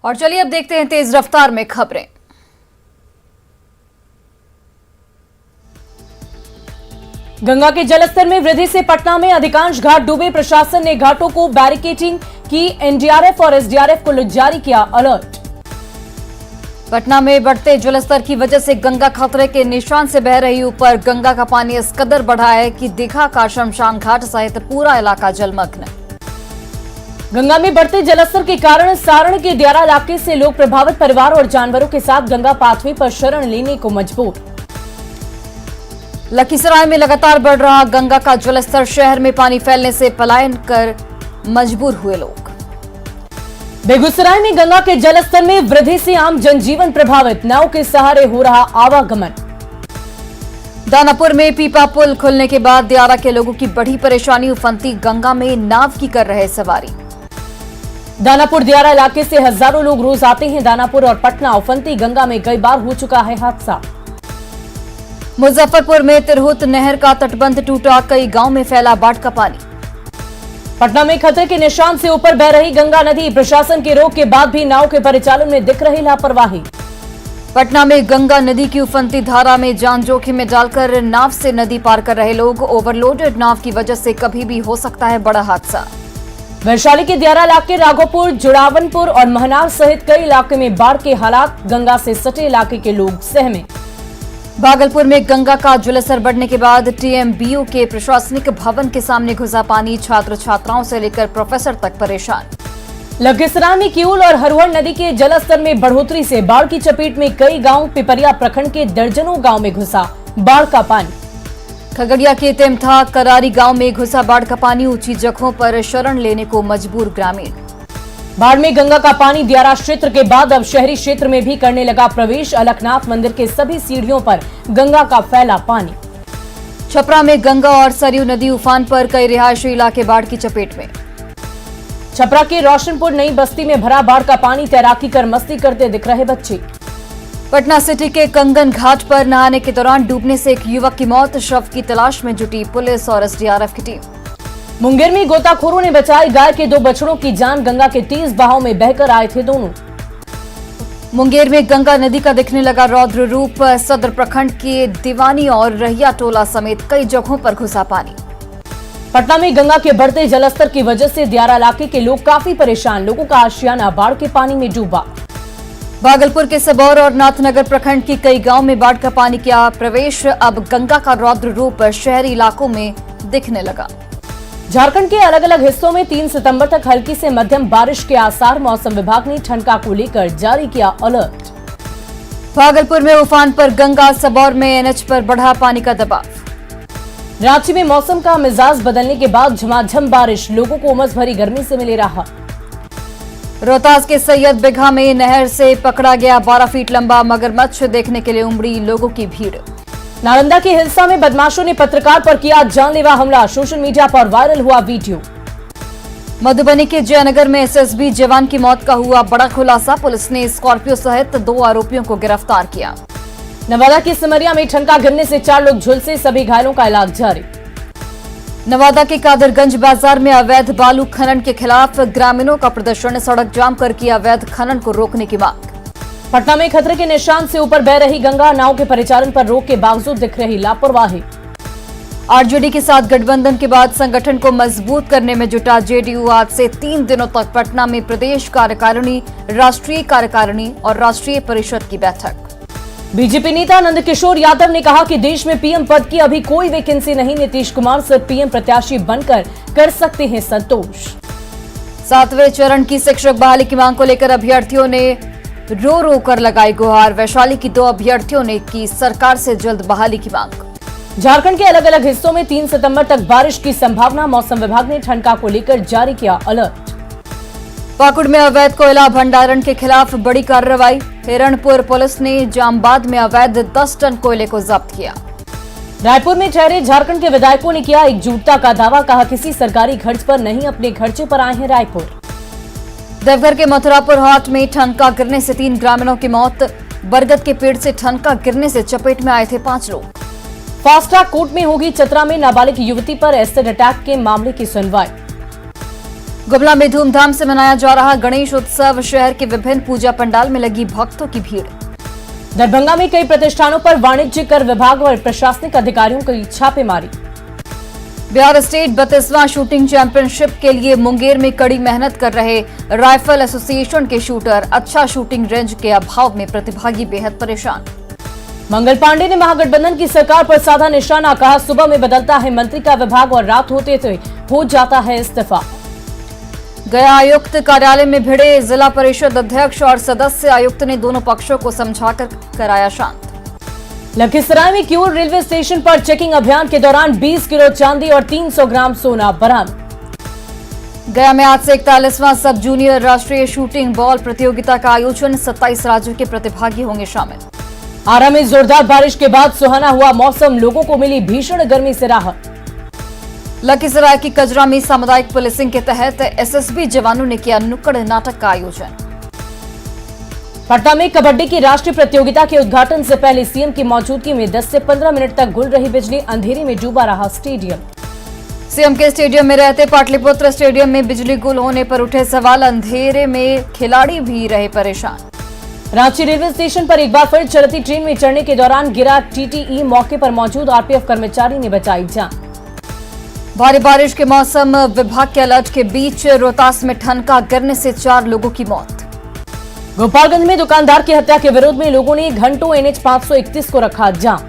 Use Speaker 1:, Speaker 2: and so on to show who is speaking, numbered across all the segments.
Speaker 1: और चलिए अब देखते हैं तेज रफ्तार में खबरें।
Speaker 2: गंगा के जलस्तर में वृद्धि से पटना में अधिकांश घाट डूबे। प्रशासन ने घाटों को बैरिकेडिंग की। एनडीआरएफ और एसडीआरएफ को जारी किया अलर्ट।
Speaker 1: पटना में बढ़ते जलस्तर की वजह से गंगा खतरे के निशान से बह रही ऊपर। गंगा का पानी इस कदर बढ़ा है कि दीघा का शमशान घाट सहित पूरा इलाका जलमग्न।
Speaker 2: गंगा में बढ़ते जलस्तर के कारण सारण के दियारा इलाके से लोग प्रभावित परिवार और जानवरों के साथ गंगा पाथवे पर शरण लेने को मजबूर।
Speaker 1: लखीसराय में लगातार बढ़ रहा गंगा का जलस्तर। शहर में पानी फैलने से पलायन कर मजबूर हुए लोग।
Speaker 2: बेगूसराय में गंगा के जलस्तर में वृद्धि से आम जनजीवन प्रभावित। नाव के सहारे हो रहा आवागमन।
Speaker 1: दानापुर में पीपा पुल खुलने के बाद दियारा के लोगों की बड़ी परेशानी। उफनती गंगा में नाव की कर रहे सवारी।
Speaker 2: दानापुर दियारा इलाके से हजारों लोग रोज आते हैं। दानापुर और पटना उफनती गंगा में कई बार हो चुका है हादसा।
Speaker 1: मुजफ्फरपुर में तिरहुत नहर का तटबंध टूटा। कई गांव में फैला बाढ़ का पानी।
Speaker 2: पटना में खतरे के निशान से ऊपर बह रही गंगा नदी। प्रशासन के रोक के बाद भी नाव के परिचालन में दिख रही लापरवाही।
Speaker 1: पटना में गंगा नदी की उफनती धारा में जान जोखिम में डालकर नाव से नदी पार कर रहे लोग। ओवरलोडेड नाव की वजह से कभी भी हो सकता है बड़ा हादसा।
Speaker 2: वैशाली के दियारा इलाके, राघोपुर, जुड़ावनपुर और महनार सहित कई इलाके में बाढ़ के हालात। गंगा से सटे इलाके के लोग सहमे।
Speaker 1: भागलपुर में गंगा का जलस्तर बढ़ने के बाद टीएमबीयू के प्रशासनिक भवन के सामने घुसा पानी। छात्र छात्राओं से लेकर प्रोफेसर तक परेशान।
Speaker 2: लखीसराय में किऊल और हरुहर नदी के जलस्तर में बढ़ोतरी से बाढ़ की चपेट में कई गांव। पिपरिया प्रखंड के दर्जनों गांव में घुसा बाढ़ का पानी।
Speaker 1: खगड़िया के तेमथा करारी गांव में घुसा बाढ़ का पानी। ऊंची जगहों पर शरण लेने को मजबूर ग्रामीण।
Speaker 2: बाढ़ में गंगा का पानी दियारा क्षेत्र के बाद अब शहरी क्षेत्र में भी करने लगा प्रवेश। अलखनाथ मंदिर के सभी सीढ़ियों पर गंगा का फैला पानी।
Speaker 1: छपरा में गंगा और सरयू नदी उफान पर। कई रिहायशी इलाके बाढ़ की चपेट में।
Speaker 2: छपरा के रोशनपुर नई बस्ती में भरा बाढ़ का पानी। तैराकी कर मस्ती करते दिख रहे बच्चे।
Speaker 1: पटना सिटी के कंगन घाट पर नहाने के दौरान डूबने से एक युवक की मौत। शव की तलाश में जुटी पुलिस और एसडीआरएफ की टीम।
Speaker 2: मुंगेर में गोताखोरों ने बचाई गाय के 2 बछड़ों की जान। गंगा के तेज बहाव में बहकर आए थे दोनों।
Speaker 1: मुंगेर में गंगा नदी का दिखने लगा रौद्र रूप। सदर प्रखंड के दीवानी और रहिया टोला समेत कई जगहों पर घुसा पानी।
Speaker 2: पटना में गंगा के बढ़ते जलस्तर की वजह से दियारा इलाके के लोग काफी परेशान। लोगों का आशियाना बाढ़ के पानी में डूबा।
Speaker 1: भागलपुर के सबौर और नाथनगर प्रखंड की कई गांव में बाढ़ का पानी किया प्रवेश। अब गंगा का रौद्र रूप शहरी इलाकों में दिखने लगा।
Speaker 2: झारखंड के अलग अलग हिस्सों में 3 सितंबर तक हल्की से मध्यम बारिश के आसार। मौसम विभाग ने ठंडा को लेकर जारी किया अलर्ट।
Speaker 1: भागलपुर में उफान पर गंगा। सबौर में एनएच पर बढ़ा पानी का दबाव।
Speaker 2: रांची में मौसम का मिजाज बदलने के बाद झमाझम बारिश। लोगों को उमस भरी गर्मी से मिले राहत।
Speaker 1: रोहतास के सैयद बिघा में नहर से पकड़ा गया 12 फीट लंबा मगरमच्छ। देखने के लिए उमड़ी लोगों की भीड़।
Speaker 2: नालंदा के हिलसा में बदमाशों ने पत्रकार पर किया जानलेवा हमला। सोशल मीडिया पर वायरल हुआ वीडियो।
Speaker 1: मधुबनी के जयनगर में एसएसबी जवान की मौत का हुआ बड़ा खुलासा। पुलिस ने स्कॉर्पियो सहित 2 आरोपियों को गिरफ्तार किया।
Speaker 2: नवादा की सिमरिया में ठनका गिरने से 4 लोग झुलसे। सभी घायलों का इलाज जारी।
Speaker 1: नवादा के कादरगंज बाजार में अवैध बालू खनन के खिलाफ ग्रामीणों का प्रदर्शन। सड़क जाम कर किया अवैध खनन को रोकने की मांग।
Speaker 2: पटना में खतरे के निशान से ऊपर बह रही गंगा। नाव के परिचालन पर रोक के बावजूद दिख रही लापरवाही।
Speaker 1: आरजेडी के साथ गठबंधन के बाद संगठन को मजबूत करने में जुटा जेडीयू। आज से 3 दिनों तक पटना में प्रदेश कार्यकारिणी, राष्ट्रीय कार्यकारिणी और राष्ट्रीय परिषद की बैठक।
Speaker 2: बीजेपी नेता नंदकिशोर यादव ने कहा कि देश में पीएम पद की अभी कोई वैकेंसी नहीं। नीतीश कुमार सिर्फ पीएम प्रत्याशी बनकर कर सकते हैं संतोष।
Speaker 1: 7वें चरण की शिक्षक बहाली की मांग को लेकर अभ्यर्थियों ने रो रो कर लगाई गुहार। वैशाली की 2 अभ्यर्थियों ने की सरकार से जल्द बहाली की मांग।
Speaker 2: झारखंड के अलग अलग हिस्सों में 3 सितंबर तक बारिश की संभावना। मौसम विभाग ने ठंडा को लेकर जारी किया अलर्ट।
Speaker 1: पाकुड़ में अवैध कोयला भंडारण के खिलाफ बड़ी कार्रवाई। हिरणपुर पुलिस ने जामबाद में अवैध 10 टन कोयले को जब्त किया।
Speaker 2: रायपुर में ठहरे झारखंड के विधायकों ने किया एकजुटता का दावा। कहा किसी सरकारी खर्च पर नहीं, अपने खर्चे पर आए हैं रायपुर।
Speaker 1: देवघर के मथुरापुर हाट में ठनका गिरने से 3 ग्रामीणों की मौत। बरगद के पेड़ से ठनका गिरने से चपेट में आए थे 5 लोग।
Speaker 2: फास्ट ट्रैक कोर्ट में होगी चतरा में नाबालिग युवती पर एसिड अटैक के मामले की सुनवाई।
Speaker 1: गुमला में धूमधाम से मनाया जा रहा गणेश उत्सव, शहर के विभिन्न पूजा पंडाल में लगी भक्तों की भीड़।
Speaker 2: दरभंगा में कई प्रतिष्ठानों पर वाणिज्य कर विभाग और प्रशासनिक अधिकारियों की छापेमारी।
Speaker 1: बिहार स्टेट 32वां शूटिंग चैंपियनशिप के लिए मुंगेर में कड़ी मेहनत कर रहे राइफल एसोसिएशन के शूटर अच्छा शूटिंग रेंज के अभाव में प्रतिभागी बेहद परेशान।
Speaker 2: मंगल पांडे ने महागठबंधन की सरकार पर साधा निशाना, कहा सुबह में बदलता है मंत्री का विभाग और रात होते हो जाता है इस्तीफा।
Speaker 1: गया आयुक्त कार्यालय में भिड़े जिला परिषद अध्यक्ष और सदस्य आयुक्त ने दोनों पक्षों को समझाकर कराया शांत।
Speaker 2: लखीसराय में क्यूर रेलवे स्टेशन पर चेकिंग अभियान के दौरान 20 किलो चांदी और 300 ग्राम सोना बरामद।
Speaker 1: गया में आज से 41वां सब जूनियर राष्ट्रीय शूटिंग बॉल प्रतियोगिता का आयोजन, 27 राज्यों के प्रतिभागी होंगे शामिल।
Speaker 2: आरा में जोरदार बारिश के बाद सुहाना हुआ मौसम, लोगों को मिली भीषण गर्मी से राहत।
Speaker 1: लखीसराय की कजरा में सामुदायिक पुलिसिंग के तहत एसएसबी जवानों ने किया नुक्कड़ नाटक का आयोजन।
Speaker 2: पटना में कबड्डी की राष्ट्रीय प्रतियोगिता के उद्घाटन से पहले सीएम की मौजूदगी में 10 से 15 मिनट तक गुल रही बिजली, अंधेरे में डूबा रहा स्टेडियम।
Speaker 1: सीएम के स्टेडियम में रहते पाटलिपुत्र स्टेडियम में बिजली गुल होने पर उठे सवाल, अंधेरे में खिलाड़ी भी रहे परेशान।
Speaker 2: रांची रेलवे स्टेशन पर एक बार फिर चलती ट्रेन में चढ़ने के दौरान गिरा टीटीई, मौके पर मौजूद आरपीएफ कर्मचारी ने बचाई जान।
Speaker 1: भारी बारिश के मौसम विभाग के अलर्ट के बीच रोहतास में ठनका गिरने से 4 लोगों की मौत।
Speaker 2: गोपालगंज में दुकानदार की हत्या के विरोध में लोगों ने घंटों NH 531 को रखा जाम।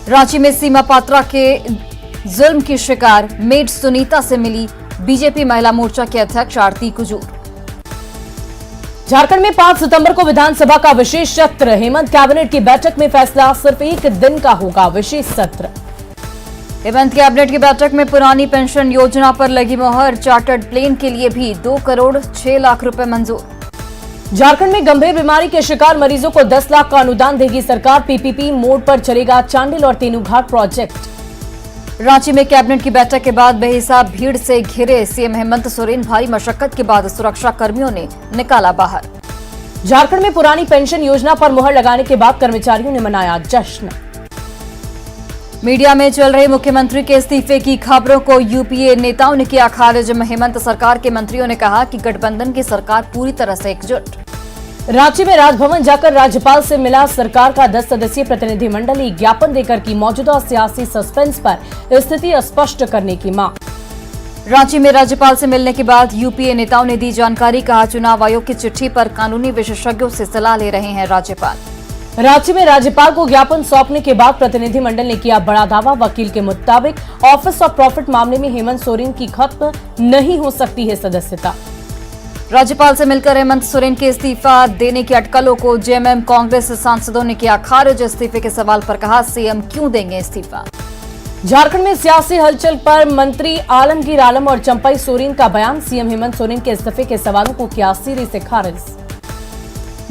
Speaker 1: रांची में सीमा पात्रा के जुल्म की शिकार मेड सुनीता से मिली बीजेपी महिला मोर्चा के अध्यक्ष आरती कुजूर।
Speaker 2: झारखंड में 5 सितंबर को विधानसभा का विशेष सत्र, हेमंत कैबिनेट की बैठक में फैसला सिर्फ एक दिन का होगा विशेष सत्र।
Speaker 1: हेमंत कैबिनेट की बैठक में पुरानी पेंशन योजना पर लगी मोहर, चार्टर्ड प्लेन के लिए भी 2 करोड़ 6 लाख रुपए मंजूर।
Speaker 2: झारखंड में गंभीर बीमारी के शिकार मरीजों को 10 लाख का अनुदान देगी सरकार, पीपीपी मोड पर चलेगा चांडिल और तेनूघाट प्रोजेक्ट।
Speaker 1: रांची में कैबिनेट की बैठक के बाद बेहिसाब भीड़ से घिरे सीएम हेमंत सोरेन, भारी मशक्कत के बाद सुरक्षा कर्मियों ने निकाला बाहर।
Speaker 2: झारखंड में पुरानी पेंशन योजना पर मुहर लगाने के बाद कर्मचारियों ने मनाया जश्न।
Speaker 1: मीडिया में चल रहे मुख्यमंत्री के इस्तीफे की खबरों को यूपीए नेताओं ने किया खारिज। हेमंत सरकार के मंत्रियों ने कहा कि गठबंधन की सरकार पूरी तरह से एकजुट।
Speaker 2: रांची में राजभवन जाकर राज्यपाल से मिला सरकार का 10 सदस्यीय प्रतिनिधिमंडल, एक ज्ञापन देकर की मौजूदा सियासी सस्पेंस पर स्थिति स्पष्ट करने की मांग।
Speaker 1: रांची में राज्यपाल से मिलने के बाद यूपीए नेताओं ने दी जानकारी, कहा चुनाव आयोग की चिट्ठी पर कानूनी विशेषज्ञों से सलाह ले रहे हैं राज्यपाल।
Speaker 2: रांची में राज्यपाल को ज्ञापन सौंपने के बाद प्रतिनिधिमंडल ने किया बड़ा दावा, वकील के मुताबिक ऑफिस ऑफ प्रॉफिट मामले में हेमंत सोरेन की खत्म नहीं हो सकती है सदस्यता।
Speaker 1: राज्यपाल से मिलकर हेमंत सोरेन के इस्तीफा देने की अटकलों को जेएमएम कांग्रेस सांसदों ने किया खारिज। इस्तीफे के सवाल पर कहा सीएम क्यों देंगे इस्तीफा।
Speaker 2: झारखंड में सियासी हलचल पर मंत्री आलमगीर आलम और चंपई सोरेन का बयान, सीएम हेमंत सोरेन के इस्तीफे के सवालों को किया सिरे से खारिज।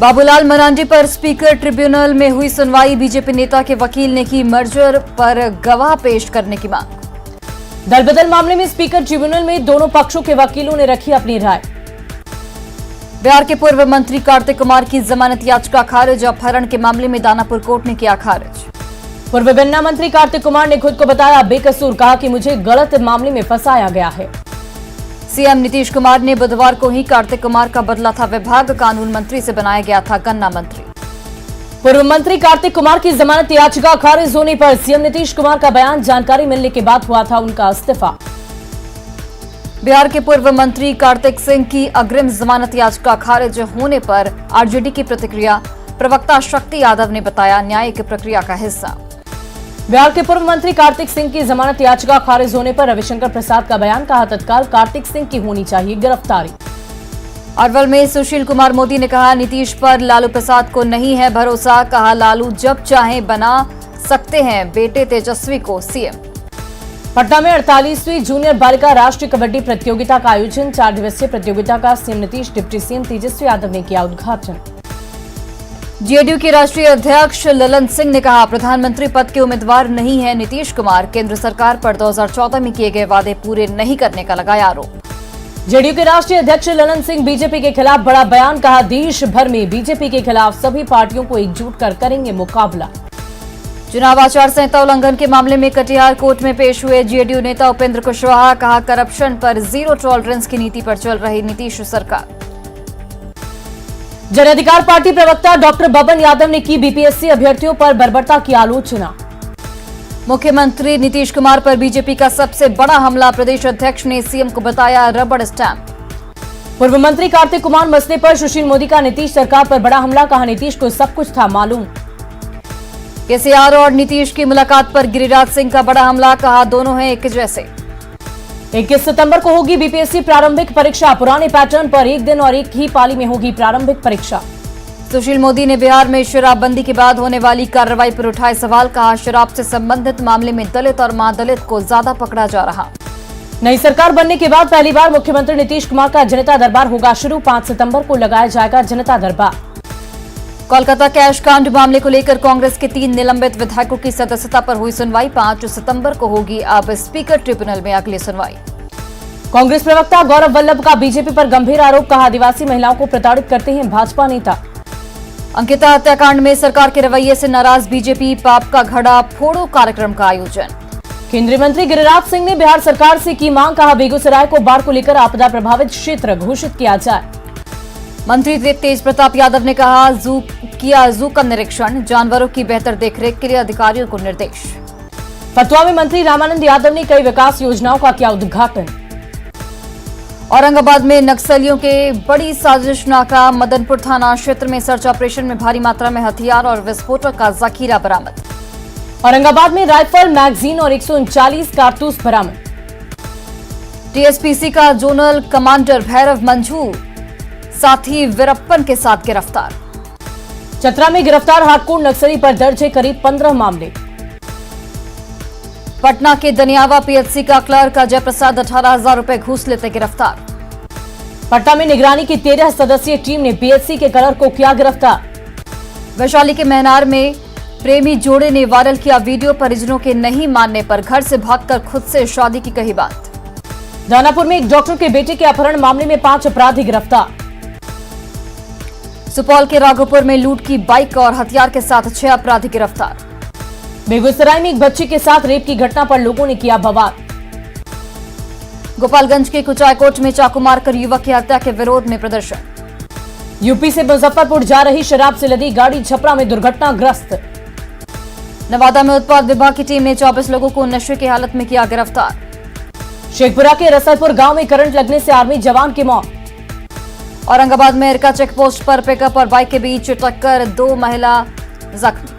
Speaker 1: बाबूलाल मरांडी पर स्पीकर ट्रिब्यूनल में हुई सुनवाई, बीजेपी नेता के वकील ने की मर्जर पर गवाह पेश करने की मांग।
Speaker 2: दल बदल मामले में स्पीकर ट्रिब्यूनल में दोनों पक्षों के वकीलों ने रखी अपनी राय।
Speaker 1: बिहार के पूर्व मंत्री कार्तिक कुमार की जमानत याचिका खारिज, अपहरण के मामले में दानापुर कोर्ट ने किया खारिज।
Speaker 2: पूर्व गन्ना मंत्री कार्तिक कुमार ने खुद को बताया बेकसूर, कहा कि मुझे गलत मामले में फंसाया गया है।
Speaker 1: सीएम नीतीश कुमार ने बुधवार को ही कार्तिक कुमार का बदला था विभाग, कानून मंत्री से बनाया गया था गन्ना मंत्री।
Speaker 2: पूर्व मंत्री कार्तिक कुमार की जमानत याचिका खारिज होने पर सीएम नीतीश कुमार का बयान, जानकारी मिलने के बाद हुआ था उनका इस्तीफा।
Speaker 1: बिहार के पूर्व मंत्री कार्तिक सिंह की अग्रिम जमानत याचिका खारिज होने पर आरजेडी की प्रतिक्रिया, प्रवक्ता शक्ति यादव ने बताया न्यायिक प्रक्रिया का हिस्सा।
Speaker 2: बिहार के पूर्व मंत्री कार्तिक सिंह की जमानत याचिका खारिज होने पर रविशंकर प्रसाद का बयान, कहा तत्काल कार्तिक सिंह की होनी चाहिए गिरफ्तारी।
Speaker 1: अरवल में सुशील कुमार मोदी ने कहा नीतीश पर लालू प्रसाद को नहीं है भरोसा, कहा लालू जब चाहें बना सकते हैं बेटे तेजस्वी को सीएम।
Speaker 2: पटना में 48वीं जूनियर बालिका राष्ट्रीय कबड्डी प्रतियोगिता का आयोजन, 4 दिवसीय प्रतियोगिता का CM Nitish, deputy CM Tejashwi Yadav ने किया उद्घाटन।
Speaker 1: जेडीयू के राष्ट्रीय अध्यक्ष ललन सिंह ने कहा प्रधानमंत्री पद के उम्मीदवार नहीं है नीतीश कुमार, केंद्र सरकार पर 2014 में किए गए वादे पूरे नहीं करने का लगाया आरोप।
Speaker 2: जेडीयू के राष्ट्रीय अध्यक्ष ललन सिंह बीजेपी के खिलाफ बड़ा बयान, कहा देश भर में बीजेपी के खिलाफ सभी पार्टियों को एकजुट कर करेंगे मुकाबला।
Speaker 1: चुनाव आचार संहिता उल्लंघन के मामले में कटिहार कोर्ट में पेश हुए जेडीयू नेता उपेंद्र कुशवाहा। कहा, करप्शन पर जीरो टॉलरेंस की नीति पर चल रही नीतीश सरकार।
Speaker 2: जन अधिकार पार्टी प्रवक्ता डॉक्टर बबन यादव ने की बीपीएससी अभ्यर्थियों पर बर्बरता की आलोचना।
Speaker 1: मुख्यमंत्री नीतीश कुमार पर बीजेपी का सबसे बड़ा हमला। प्रदेश अध्यक्ष ने सीएम को बताया रबड़ स्टैंप।
Speaker 2: पूर्व मंत्री कार्तिक कुमार मसले पर सुशील मोदी का नीतीश सरकार पर बड़ा हमला। कहा, नीतीश को सब कुछ था मालूम।
Speaker 1: केसीआर और नीतीश की मुलाकात पर गिरिराज सिंह का बड़ा हमला। कहा, दोनों हैं एक जैसे।
Speaker 2: 21 सितंबर को होगी बीपीएससी प्रारंभिक परीक्षा। पुराने पैटर्न पर एक दिन और एक ही पाली में होगी प्रारंभिक परीक्षा।
Speaker 1: सुशील मोदी ने बिहार में शराबबंदी के बाद होने वाली कार्रवाई पर उठाए सवाल। कहा, शराब से संबंधित मामले में दलित और महादलित को ज्यादा पकड़ा जा रहा।
Speaker 2: नई सरकार बनने के बाद पहली बार मुख्यमंत्री नीतीश कुमार का जनता दरबार होगा शुरू। 5 सितंबर को लगाया जाएगा जनता दरबार।
Speaker 1: कोलकाता कैश कांड मामले को लेकर कांग्रेस के 3 निलंबित विधायकों की सदस्यता पर हुई सुनवाई। 5 सितंबर को होगी अब स्पीकर ट्रिब्यूनल में अगली सुनवाई।
Speaker 2: कांग्रेस प्रवक्ता गौरव वल्लभ का बीजेपी पर गंभीर आरोप। कहा, आदिवासी महिलाओं को प्रताड़ित करते हैं भाजपा नेता।
Speaker 1: अंकिता हत्याकांड में सरकार के रवैये से नाराज बीजेपी। पाप का घड़ा फोड़ो कार्यक्रम का आयोजन।
Speaker 2: केंद्रीय मंत्री गिरिराज सिंह ने बिहार सरकार से की मांग। कहा, बेगूसराय को बाढ़ को लेकर आपदा प्रभावित क्षेत्र घोषित किया जाए।
Speaker 1: मंत्री तेज प्रताप यादव ने कहा, जू का निरीक्षण। जानवरों की बेहतर देखरेख के लिए अधिकारियों को निर्देश।
Speaker 2: फतुहा में मंत्री रामानंद यादव ने कई विकास योजनाओं का किया उद्घाटन।
Speaker 1: औरंगाबाद में नक्सलियों के बड़ी साजिश नाकाम। मदनपुर थाना क्षेत्र में सर्च ऑपरेशन में भारी मात्रा में हथियार और विस्फोटक का जखीरा बरामद।
Speaker 2: औरंगाबाद में राइफल, मैगजीन और 139 कारतूस बरामद।
Speaker 1: टीएसपीसी का जोनल कमांडर भैरव मंझू साथी वीरप्पन के साथ गिरफ्तार।
Speaker 2: चतरा में गिरफ्तार हार्डकोर नक्सली पर दर्ज है करीब 15 मामले।
Speaker 1: पटना के दनियावा पीएचसी का क्लर्क अजय प्रसाद 18,000 रुपए घूस लेते गिरफ्तार।
Speaker 2: पटना में निगरानी की 13 सदस्यीय टीम ने पीएचसी के क्लर्क को किया गिरफ्तार।
Speaker 1: वैशाली के महनार में प्रेमी जोड़े ने वायरल किया वीडियो। परिजनों के नहीं मानने पर घर से भागकर खुद से शादी की कही बात।
Speaker 2: दानापुर में एक डॉक्टर के बेटे के अपहरण मामले में 5 अपराधी गिरफ्तार।
Speaker 1: सुपौल के राघोपुर में लूट की बाइक और हथियार के साथ 6 अपराधी गिरफ्तार।
Speaker 2: बेगूसराय में एक बच्ची के साथ रेप की घटना पर लोगों ने किया बवाल।
Speaker 1: गोपालगंज के कुचायकोट में चाकू मारकर युवक की हत्या के विरोध में प्रदर्शन।
Speaker 2: यूपी से मुजफ्फरपुर जा रही शराब से लदी गाड़ी छपरा में दुर्घटनाग्रस्त।
Speaker 1: नवादा में उत्पाद विभाग की टीम ने 24 लोगों को नशे की हालत में किया गिरफ्तार।
Speaker 2: शेखपुरा के रसलपुर गांव में करंट लगने से आर्मी जवान की मौत।
Speaker 1: औरंगाबाद में इरका चेकपोस्ट पर पिकअप और बाइक के बीच टक्कर, 2 महिला जख्मी।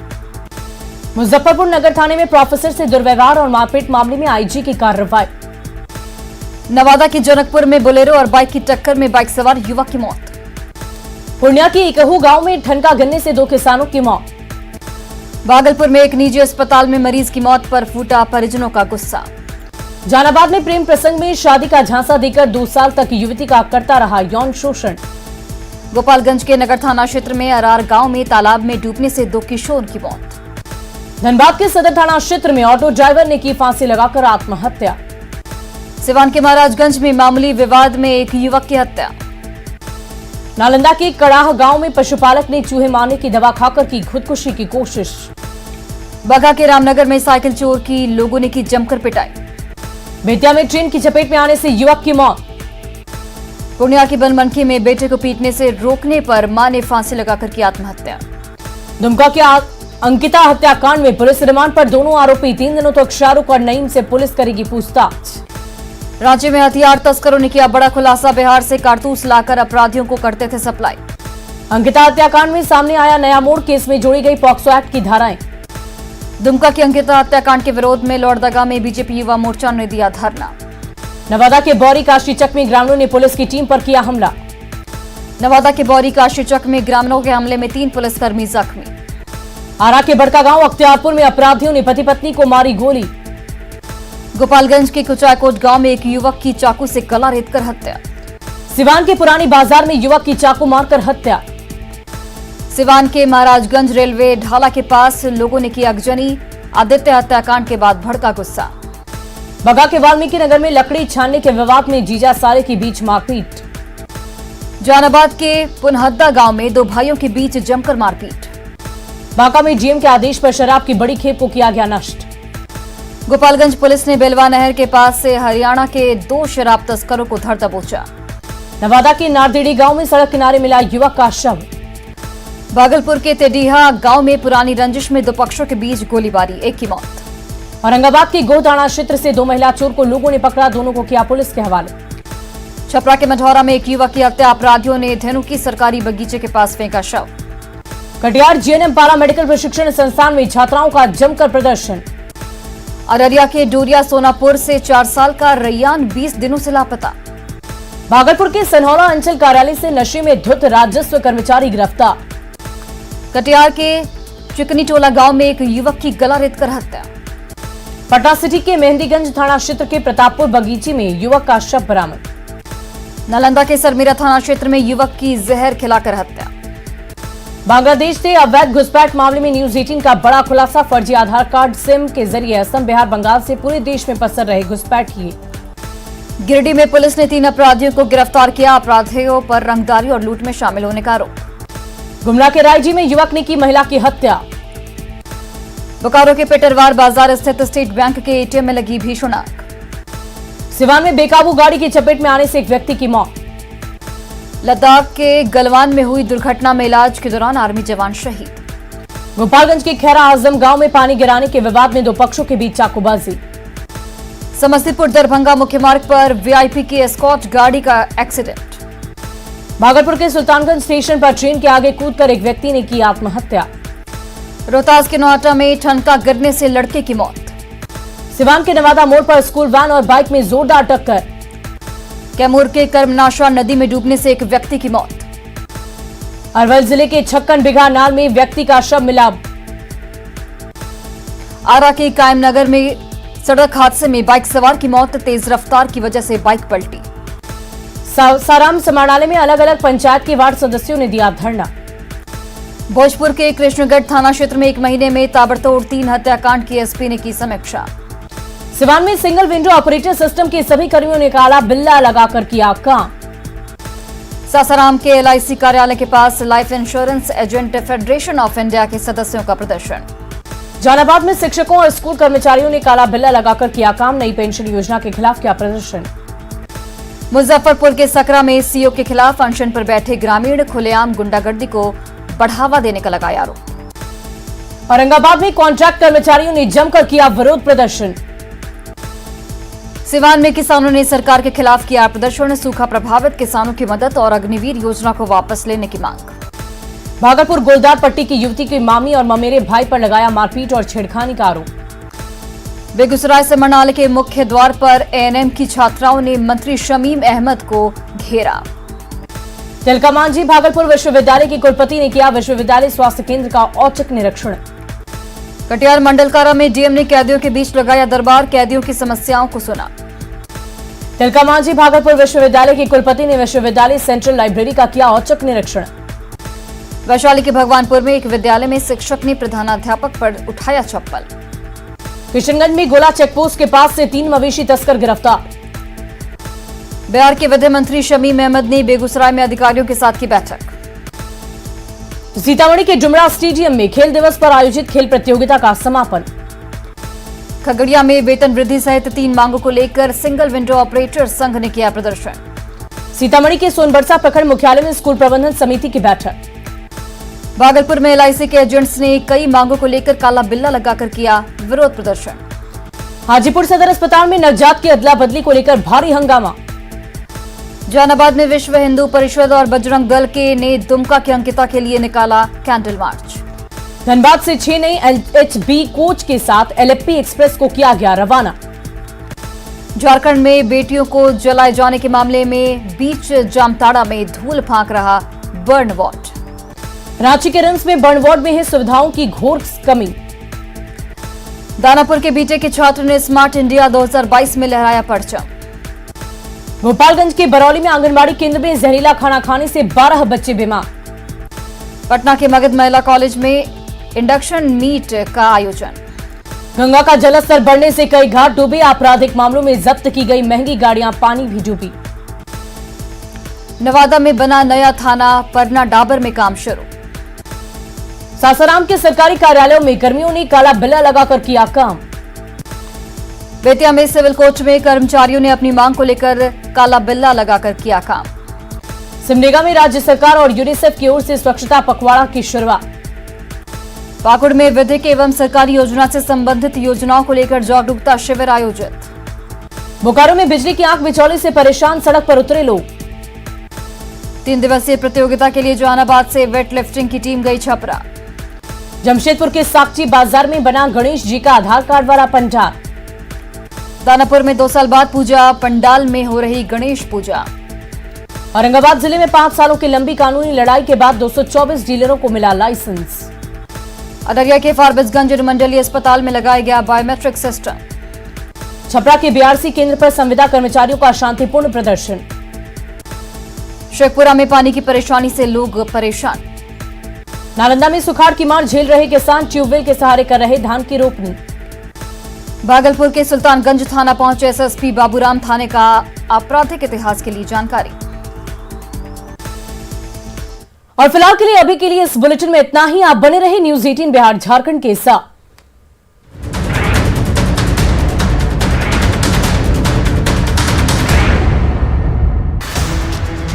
Speaker 2: मुजफ्फरपुर नगर थाने में प्रोफेसर से दुर्व्यवहार और मारपीट मामले में आईजी की कार्रवाई।
Speaker 1: नवादा के जनकपुर में बोलेरो और बाइक की टक्कर में बाइक सवार युवक की मौत।
Speaker 2: पूर्णिया के इकहू गांव में ठनका गिरने से 2 किसानों की मौत।
Speaker 1: भागलपुर में एक निजी अस्पताल में मरीज की मौत पर फूटा परिजनों का गुस्सा।
Speaker 2: जहानाबाद में प्रेम प्रसंग में शादी का झांसा देकर 2 साल तक युवती का करता रहा यौन शोषण।
Speaker 1: गोपालगंज के नगर थाना क्षेत्र में अरार गांव में तालाब में डूबने से 2 किशोर की मौत।
Speaker 2: धनबाद के सदर थाना क्षेत्र में ऑटो ड्राइवर ने की फांसी लगाकर आत्महत्या।
Speaker 1: सिवान के महाराजगंज में मामूली विवाद में एक युवक की हत्या।
Speaker 2: नालंदा के कड़ाह गांव में पशुपालक ने चूहे मारने की दवा खाकर की खुदकुशी की कोशिश।
Speaker 1: बघा के रामनगर में साइकिल चोर की लोगों ने की जमकर पिटाई।
Speaker 2: बेतिया में ट्रेन की चपेट में आने से युवक की मौत।
Speaker 1: पूर्णिया की बनमनखी में बेटे को पीटने से रोकने पर मां ने फांसी लगाकर की आत्महत्या।
Speaker 2: दुमका के अंकिता हत्याकांड में पुलिस रिमांड पर दोनों आरोपी। 3 दिनों तक शाहरुख और नईम से पुलिस करेगी पूछताछ।
Speaker 1: राज्य में हथियार तस्करों ने किया बड़ा खुलासा। बिहार से कारतूस लाकर अपराधियों को करते थे सप्लाई।
Speaker 2: अंकिता हत्याकांड में सामने आया नया मोड़। केस में जोड़ी गई पॉक्सो एक्ट की धाराएं।
Speaker 1: दुमका की अंकिता हत्याकांड के विरोध में लोहरदगा में बीजेपी युवा मोर्चा ने दिया धरना।
Speaker 2: नवादा के बौरी काशीचक में ग्रामीणों ने पुलिस की टीम पर किया हमला।
Speaker 1: नवादा के बौरी काशीचक में ग्रामीणों के हमले में 3 पुलिसकर्मी जख्मी।
Speaker 2: आरा के बड़का गांव अख्तियारपुर में अपराधियों ने पति पत्नी को मारी गोली।
Speaker 1: गोपालगंज के कुचायकोट गांव में एक युवक की चाकू से गला रेतकर हत्या।
Speaker 2: सिवान के पुरानी बाजार में युवक की चाकू मारकर हत्या।
Speaker 1: सिवान के महाराजगंज रेलवे ढाला के पास लोगों ने की आगजनी। आदित्य हत्याकांड के बाद भड़का गुस्सा।
Speaker 2: बगा के वाल्मीकि नगर में लकड़ी छानने के विवाद में जीजा साले के बीच मारपीट।
Speaker 1: जहानाबाद के पुनहद्दा गांव में 2 भाइयों के बीच जमकर मारपीट।
Speaker 2: बांका में डीएम के आदेश पर शराब की बड़ी खेप को किया गया नष्ट।
Speaker 1: गोपालगंज पुलिस ने बेलवा नहर के पास से हरियाणा के 2 शराब तस्करों को धर दबोचा।
Speaker 2: नवादा के नारदेड़ी गांव में सड़क किनारे मिला युवक का शव।
Speaker 1: भागलपुर के तेडीहा गांव में पुरानी रंजिश में 2 पक्षों के बीच गोलीबारी, 1 की मौत।
Speaker 2: औरंगाबाद के गोदाना क्षेत्र से 2 महिला चोर को लोगों ने पकड़ा, दोनों को किया पुलिस के हवाले।
Speaker 1: छपरा के मझौरा में एक युवक की हत्या, अपराधियों ने धेनु की सरकारी बगीचे के पास फेंका शव।
Speaker 2: कटिहार जीएनएम पारा मेडिकल प्रशिक्षण संस्थान में छात्राओं का जमकर प्रदर्शन।
Speaker 1: अररिया के डोरिया सोनापुर से 4 साल का रैयान 20 दिनों से लापता।
Speaker 2: भागलपुर के सनहौला अंचल कार्यालय से नशे में धुत राजस्व कर्मचारी गिरफ्तार।
Speaker 1: कटिहार के चिकनी टोला गांव में एक युवक की गला रेतकर हत्या।
Speaker 2: पटना सिटी के मेहंदीगंज थाना क्षेत्र के प्रतापपुर बगीचे में युवक का शव बरामद।
Speaker 1: नालंदा के सरमेरा थाना क्षेत्र में युवक की जहर खिलाकर हत्या।
Speaker 2: बांग्लादेश से अवैध घुसपैठ मामले में न्यूज 18 का बड़ा खुलासा, फर्जी आधार कार्ड सिम के जरिए असम, बिहार, बंगाल से पूरे देश में पसर रहे घुसपैठिए।
Speaker 1: गिरिडीह में पुलिस ने 3 अपराधियों को गिरफ्तार किया, अपराधियों पर रंगदारी और लूट में शामिल होने का आरोप।
Speaker 2: गुमला के रायजी में युवक ने की महिला की हत्या।
Speaker 1: बोकारो के पेटरवार बाजार स्थित स्टेट बैंक के एटीएम में लगी भीषण आग।
Speaker 2: सिवान में बेकाबू गाड़ी की चपेट में आने से एक व्यक्ति की मौत।
Speaker 1: लद्दाख के गलवान में हुई दुर्घटना में इलाज के दौरान आर्मी जवान शहीद।
Speaker 2: गोपालगंज के खैरा आजम गांव में पानी गिराने के विवाद में 2 पक्षों के बीच चाकूबाजी।
Speaker 1: समस्तीपुर दरभंगा मुख्य मार्ग पर वीआईपी की एस्कॉर्ट गाड़ी का एक्सीडेंट।
Speaker 2: भागलपुर के सुल्तानगंज स्टेशन पर ट्रेन के आगे कूदकर एक व्यक्ति ने की आत्महत्या।
Speaker 1: रोहतास के नौहट्टा में ठनका गिरने से लड़के की मौत।
Speaker 2: सिवान के नवादा मोड़ पर स्कूल वैन और बाइक में जोरदार टक्कर।
Speaker 1: कैमूर के कर्मनाशा नदी में डूबने से एक व्यक्ति की मौत।
Speaker 2: अरवल जिले के 56 बिघा नाल में व्यक्ति का शव मिला।
Speaker 1: आरा के कायमनगर में सड़क हादसे में बाइक सवार की मौत, तेज रफ्तार की वजह से बाइक पलटी। साराम समाणालय में अलग अलग पंचायत के वार्ड सदस्यों ने दिया धरना। भोजपुर के कृष्णगढ़ थाना क्षेत्र में 1 महीने में ताबड़तोड़ 3 हत्याकांड की एसपी ने की समीक्षा। सिवान में सिंगल विंडो ऑपरेटर सिस्टम के सभी कर्मियों ने काला बिल्ला लगाकर किया काम। सासाराम के एलआईसी कार्यालय के पास Life Insurance Agent Federation of India के सदस्यों का प्रदर्शन। जहानाबाद में शिक्षकों और स्कूल कर्मचारियों ने काला बिल्ला लगाकर किया काम, नई पेंशन योजना के खिलाफ किया प्रदर्शन। मुजफ्फरपुर के सकरा में सीओ के खिलाफ अनशन पर बैठे ग्रामीण, खुलेआम गुंडागर्दी को बढ़ावा देने का लगाया आरोप। औरंगाबाद में कॉन्ट्रैक्ट कर्मचारियों ने जमकर किया विरोध प्रदर्शन। सिवान में किसानों ने सरकार के खिलाफ किया प्रदर्शन, सूखा प्रभावित किसानों की मदद और अग्निवीर योजना को वापस लेने की मांग। भागलपुर गोलदार पट्टी की युवती की मामी और ममेरे भाई पर लगाया मारपीट और छेड़खानी का आरोप। बेगूसराय से मरनाल के मुख्य द्वार पर एएनएम की छात्राओं ने मंत्री शमीम अहमद को घेरा। तिलका मांझी भागलपुर विश्वविद्यालय के कुलपति ने किया विश्वविद्यालय स्वास्थ्य केंद्र का औचक निरीक्षण। कटिहार मंडल कारा में डीएम ने कैदियों के बीच लगाया दरबार, कैदियों की समस्याओं को सुना। तिलका मांझी भागलपुर विश्वविद्यालय के कुलपति ने विश्वविद्यालय सेंट्रल लाइब्रेरी का किया औचक निरीक्षण। वैशाली के भगवानपुर में एक विद्यालय में शिक्षक ने प्रधानाध्यापक पर उठाया चप्पल। किशनगंज में गोला चेकपोस्ट के पास से 3 मवेशी तस्कर गिरफ्तार। बिहार के विधि मंत्री शमीम अहमद ने बेगूसराय में अधिकारियों के साथ की बैठक। सीतामढ़ी के डुमरा स्टेडियम में खेल दिवस पर आयोजित खेल प्रतियोगिता का समापन। खगड़िया में वेतन वृद्धि सहित 3 मांगों को लेकर सिंगल विंडो ऑपरेटर संघ ने किया प्रदर्शन। सीतामढ़ी के सोनबरसा प्रखंड मुख्यालय में स्कूल प्रबंधन समिति की बैठक। भागलपुर में एलआईसी के एजेंट्स ने कई मांगों को लेकर काला बिल्ला लगाकर किया विरोध प्रदर्शन। हाजीपुर सदर अस्पताल में नवजात की अदला बदली को लेकर भारी हंगामा। जहानाबाद में विश्व हिंदू परिषद और बजरंग दल के ने दुमका की अंकिता के लिए निकाला कैंडल मार्च। धनबाद से 6 नई एलएचबी कोच के साथ एलएफपी एक्सप्रेस को किया गया रवाना। झारखंड में बेटियों को जलाए जाने के मामले में बीच जामताड़ा में धूल फांक रहा बर्न वार्ड। रांची के रिम्स में बर्न वार्ड में है सुविधाओं की घोर कमी। दानापुर के बीटे के छात्र ने स्मार्ट इंडिया 2022 में लहराया परचम। गोपालगंज के बरौली में आंगनबाड़ी केंद्र में जहरीला खाना खाने से 12 बच्चे बीमार। पटना के मगध महिला कॉलेज में इंडक्शन मीट का आयोजन। गंगा का जलस्तर बढ़ने से कई घाट डूबे, आपराधिक मामलों में जब्त की गई महंगी गाड़ियां पानी भी डूबी। नवादा में बना नया थाना परना डाबर में काम शुरू।
Speaker 2: सासाराम के सरकारी कार्यालयों में कर्मियों ने काला बिल्ला लगाकर किया काम।
Speaker 1: बेतिया में सिविल कोर्ट में कर्मचारियों ने अपनी मांग को लेकर काला बिल्ला लगाकर किया काम।
Speaker 2: सिमडेगा में राज्य सरकार और यूनिसेफ की ओर से स्वच्छता पखवाड़ा की शुरुआत।
Speaker 1: पाकुड़ में विधिक एवं सरकारी योजना से संबंधित योजनाओं को लेकर जागरूकता शिविर आयोजित।
Speaker 2: बोकारो में बिजली की आंख बिचौली से परेशान सड़क पर उतरे लोग।
Speaker 1: 3 दिवसीय प्रतियोगिता के लिए जहानाबाद से वेट लिफ्टिंग की टीम गई छपरा।
Speaker 2: जमशेदपुर के साकची बाजार में बना गणेश जी का आधार कार्ड वाला पंडाल।
Speaker 1: दानापुर में 2 साल बाद पूजा पंडाल में हो रही गणेश पूजा।
Speaker 2: औरंगाबाद जिले में 5 सालों की लंबी कानूनी लड़ाई के बाद 224 डीलरों को मिला लाइसेंस।
Speaker 1: अररिया के फारबिसगंज अनुमंडलीय अस्पताल में लगाया गया बायोमेट्रिक सिस्टम।
Speaker 2: छपरा के बीआरसी केंद्र पर संविदा कर्मचारियों का शांतिपूर्ण प्रदर्शन।
Speaker 1: शेखपुरा में पानी की परेशानी से लोग परेशान।
Speaker 2: नालंदा में सुखाड़ की मार झेल रहे किसान ट्यूबवेल के सहारे कर रहे धान की रोपनी।
Speaker 1: भागलपुर के सुल्तानगंज थाना पहुंचे एसएसपी बाबूराम थाने का आपराधिक इतिहास के लिए जानकारी।
Speaker 2: और फिलहाल के लिए अभी के लिए इस बुलेटिन में इतना ही। आप बने रहे न्यूज़ 18 बिहार झारखंड के साथ।